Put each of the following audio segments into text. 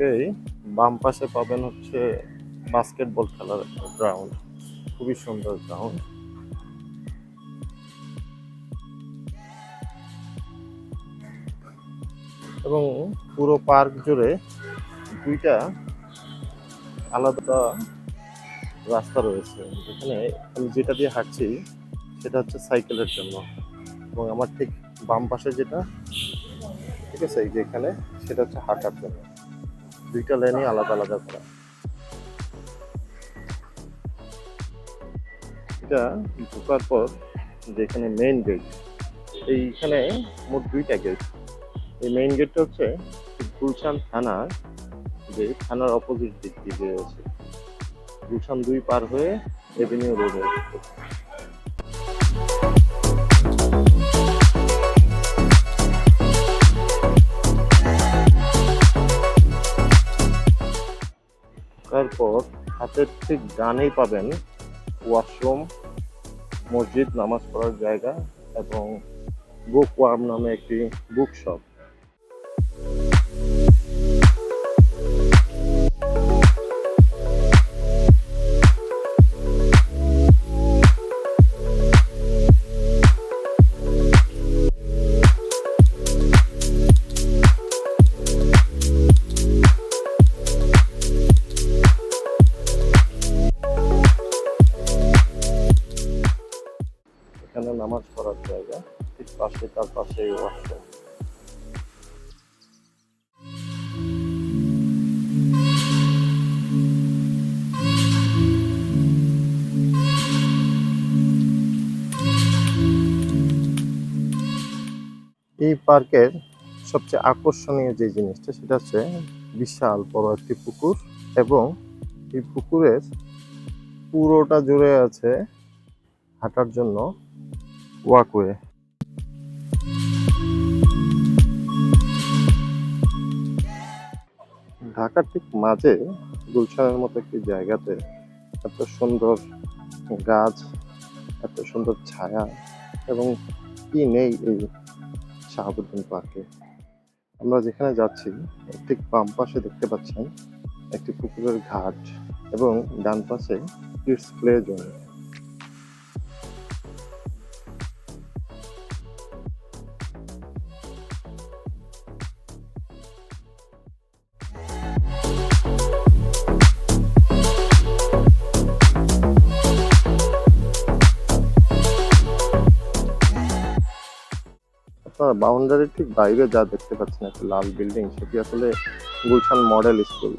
ঢুকেই বাম পাশে পাবেন হচ্ছে বাস্কেটবল খেলার গ্রাউন্ড। খুবই সুন্দর গ্রাউন্ড। এবং পুরো পার্ক জুড়ে দুইটা আলাদা রাস্তা রয়েছে, যেখানে আমি যেটা দিয়ে হাঁটছি সেটা হচ্ছে সাইকেলের জন্য, এবং আমার ঠিক বাম পাশে যেটা, ঠিক আছে, এই যে এখানে, সেটা হচ্ছে হাঁটার জন্য। দুইটা লেনই আলাদা আলাদা করা। এটা ঢোকার পর যেখানে মেইন গেট, এইখানে মোট দুইটা গেট। এই মেইন গেটটা হচ্ছে গুলশান থানার, যে থানার অপোজিট দিক দিয়ে রয়েছে, গুলশান 2 পার হয়ে এভিনিউ রোডে। তারপর হাতের ঠিক ডানেই পাবেন ওয়াশরুম, মসজিদ, নামাজ পড়ার জায়গা এবং বুক ওয়ার্ম নামে একটি বুক শপ। এখানে নামাজ পড়ার জায়গা, ঠিক পাশে, তার পাশে ওয়াশরুম। এই পার্কের সবচেয়ে আকর্ষণীয় যে জিনিসটা, সেটা হচ্ছে বিশাল বড় একটি পুকুর, এবং এই পুকুরের পুরোটা জুড়ে আছে হাঁটার জন্য ওয়াকওয়ে। ঢাকার ঠিক মাঝে গুলশানের মতো একটি জায়গাতে এত সুন্দর গাছ, এত সুন্দর ছায়া, এবং কি নেই এই শাহাবুদ্দিন পার্কে। আমরা যেখানে যাচ্ছি ঠিক বাম পাশে দেখতে পাচ্ছেন একটি পুকুরের ঘাট, এবং ডান পাশে কিডস প্লে জোন। আপনার বাউন্ডারির ঠিক বাইরে যা দেখতে পাচ্ছেন একটা লাল বিল্ডিং, সেটি আসলে গুলশান মডেল স্কুল।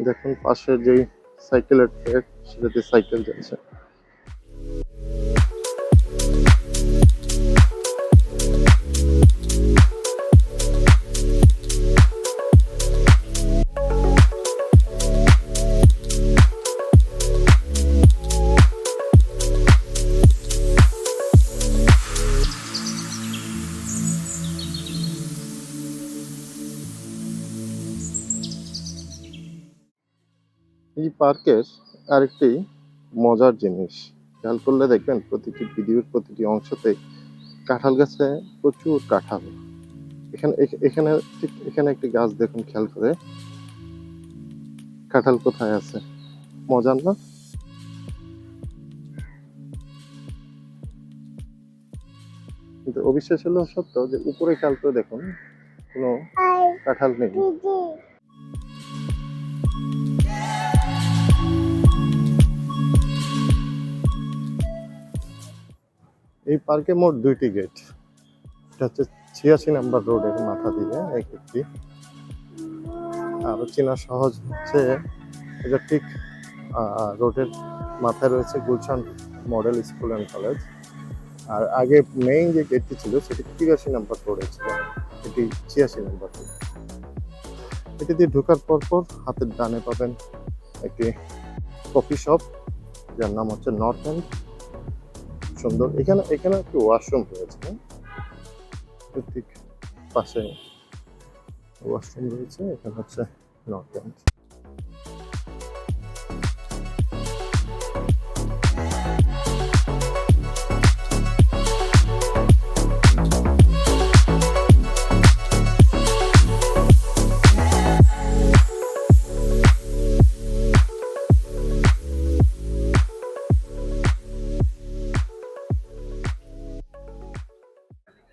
দেখুন পাশে যেই সাইকেলের ট্র্যাক, সেটাতে সাইকেল যাচ্ছে। এই পার্কের আরেকটি মজার জিনিস খেয়াল করলে দেখবেন, প্রতিটি ভিডিওর প্রতিটি অংশতে কাঁঠাল গাছে প্রচুর কাঁঠাল। এখানে এখানে ঠিক এখানে একটি গাছ দেখুন, খেয়াল করে কাঁঠাল কোথায় আছে, মজার না? কিন্তু অবিশ্বাস হলেও সত্য যে উপরে খেয়াল করে দেখুন, কোনো কাঁঠাল নেই। এই পার্কে মোট 2টি গেট। এটা হচ্ছে 86 নম্বর রোডের মাথা দিয়ে এই গেটটি। আরো চেনা সহজ হচ্ছে, এটা ঠিক রোডের মাথায় রয়েছে Gulshan model school and college. আর আগে মেইন যে গেটটি ছিল সেটি 83 নম্বর রোডে ছিল, এটি 86 নম্বর রোড। এটি দিয়ে ঢোকার পর হাতের ডানে পাবেন একটি কফি শপ, যার নাম হচ্ছে নর্থ এন্ড। সুন্দর। এখানে এখানে একটি ওয়াশরুম রয়েছে, ঠিক পাশে ওয়াশরুম রয়েছে। এখানে হচ্ছে নর্থ এন্ড।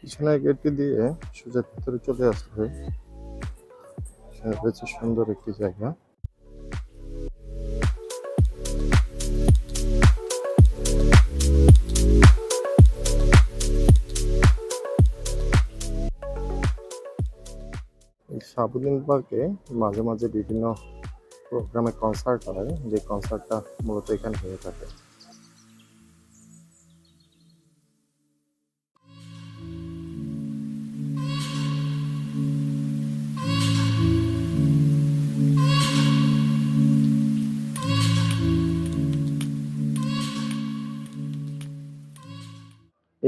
পিছনের গেটটি দিয়ে সোজা ভিতরে চলে আসলে এখানে রয়েছে সুন্দর একটি জায়গা। এই সাবুদ্দিন পার্কে মাঝে মাঝে বিভিন্ন প্রোগ্রামে কনসার্ট হয়, যে কনসার্টটা মূলত এখানে হয়ে থাকে।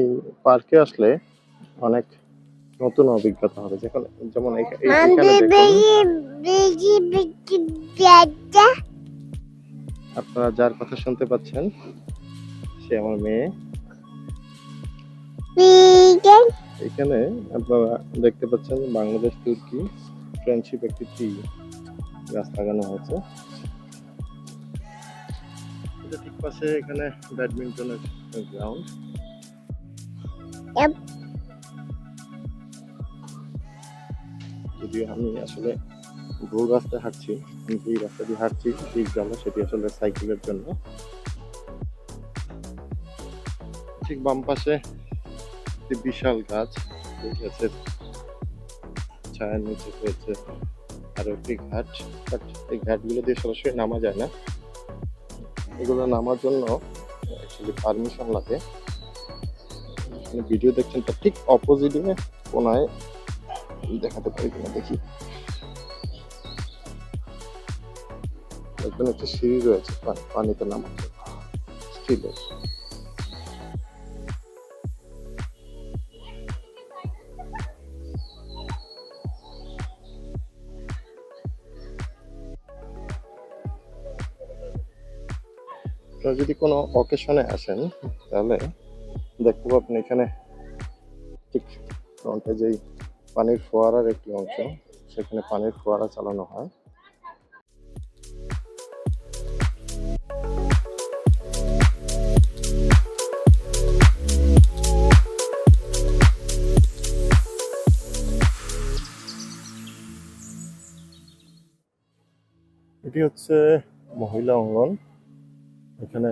এই পার্কে আসলে অনেক নতুন অভিজ্ঞতা হবে, যেমন যেমন এখানে দেখুন, আপনারা যার কথা শুনতে পাচ্ছেন সে আমার মেয়ে। এখানে আপনারা দেখতে পাচ্ছেন বাংলাদেশ তুর্কি ফ্রেন্ডশিপ একটি গাছ লাগানো হয়েছে। ঠিক পাশে এখানে ব্যাডমিন্টনের গ্রাউন্ড। যদিও আমি আসলে ভুল রাস্তায় হাঁটছি, আমি যেই রাস্তা দিয়ে হাঁটছি ঠিক জানলা সেটি আসলে সাইকেলের জন্য। ঠিক বাম পাশে একটি বিশাল গাছ, এই গাছের ছায়ার নিচে রয়েছে আরো একটি ঘাট। বাট এই ঘাটগুলো দিয়ে সরাসরি নামা যায় না, এগুলো নামার জন্য অ্যাকচুয়ালি পারমিশন লাগে। ভিডিও দেখছেন তার ঠিক অপোজিটে কোনায় দেখাতে পারি কিনা দেখি। একদম একটা সিঁড়ি রয়েছে পানিতে নামার জন্য, স্টিলের। আপনারা যদি কোনো অকেশনে আসেন তাহলে দেখতে পাবেন এখানে ঠিক ফ্রন্টে যেই পানির ফোয়ারার একটি অংশ, সেখানে পানির ফোয়ারা চালানো হয়। এটি হচ্ছে মহিলা অঙ্গন। এখানে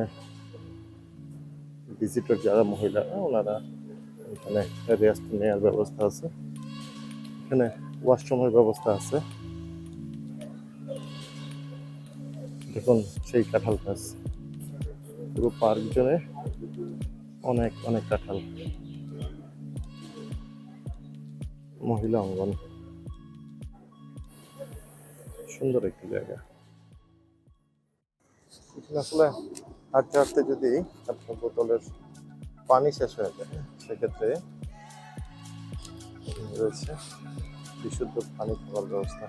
ভিজিটর যারা মহিলারা ওনারা এখানে রেস্ট নেওয়ার ব্যবস্থা আছে, এখানে ওয়াশরুমের ব্যবস্থা আছে। দেখুন সেই কাঁঠাল গাছ, পুরো পার্ক জুড়ে অনেক অনেক কাঁঠাল। মহিলা অঙ্গন, সুন্দর একটি জায়গা। এখানে আসলে হাঁটতে হাঁটতে যদি আপনার বোতলের পানি শেষ হয়ে যায় সেক্ষেত্রে রয়েছে বিশুদ্ধ পানি খাওয়ার ব্যবস্থা।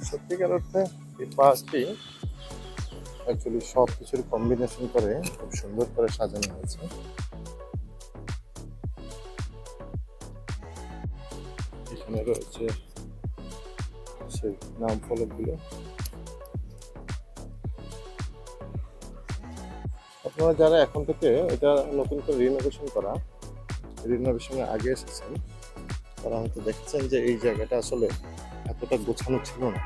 সত্যিকার অর্থে এই পার্কটি অ্যাকচুয়ালি সব কিছুর কম্বিনেশন করে খুব সুন্দর করে সাজানো হয়েছে। এখানে রয়েছে সেই নাম ফলকগুলো। আপনারা যারা এখন থেকে এটা নতুন করে রিনোভেশনের আগে এসেছেন তারা হয়তো দেখছেন যে এই জায়গাটা আসলে এতটা গোছানো ছিল না,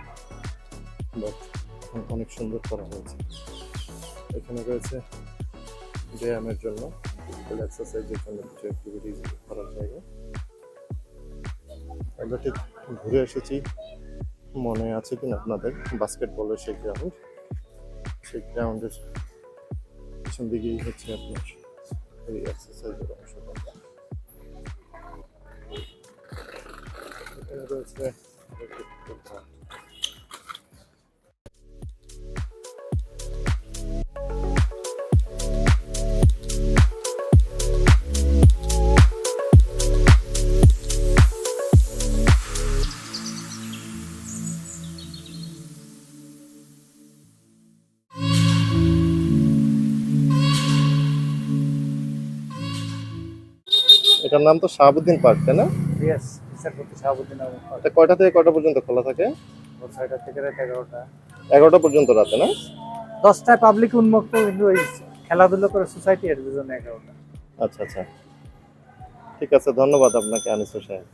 বাট এখন অনেক সুন্দর করা হয়েছে। এখানে রয়েছে ব্যায়ামের জন্য, ফিজিক্যাল এক্সারসাইজের জন্য কিছু অ্যাক্টিভিটিস করার জায়গা। আমরা ঠিক ঘুরে এসেছি, মনে আছে কিনা আপনাদের, বাস্কেটবলের সেই গ্রাউন্ডের পিছন দিকেই হচ্ছে আপনার এই এক্সারসাইজের অংশটা। এখানে রয়েছে পার্কটার নাম তো শাহাবুদ্দিন পার্ক, তাই না? ইয়েস, বিচারপতি শাহাবুদ্দিন আহমেদ পার্ক। এটা কয়টা থেকে কয়টা পর্যন্ত খোলা থাকে? ভোর 6টা থেকে রাত 11টা। 11টা পর্যন্ত রাতে, না? 10টায় পাবলিক উন্মুক্ত, কিন্তু ওই খেলাধুলা করে সোসাইটি এর জন্য 11টা। আচ্ছা আচ্ছা, ঠিক আছে, ধন্যবাদ আপনাকে আনিসুর সাহেব।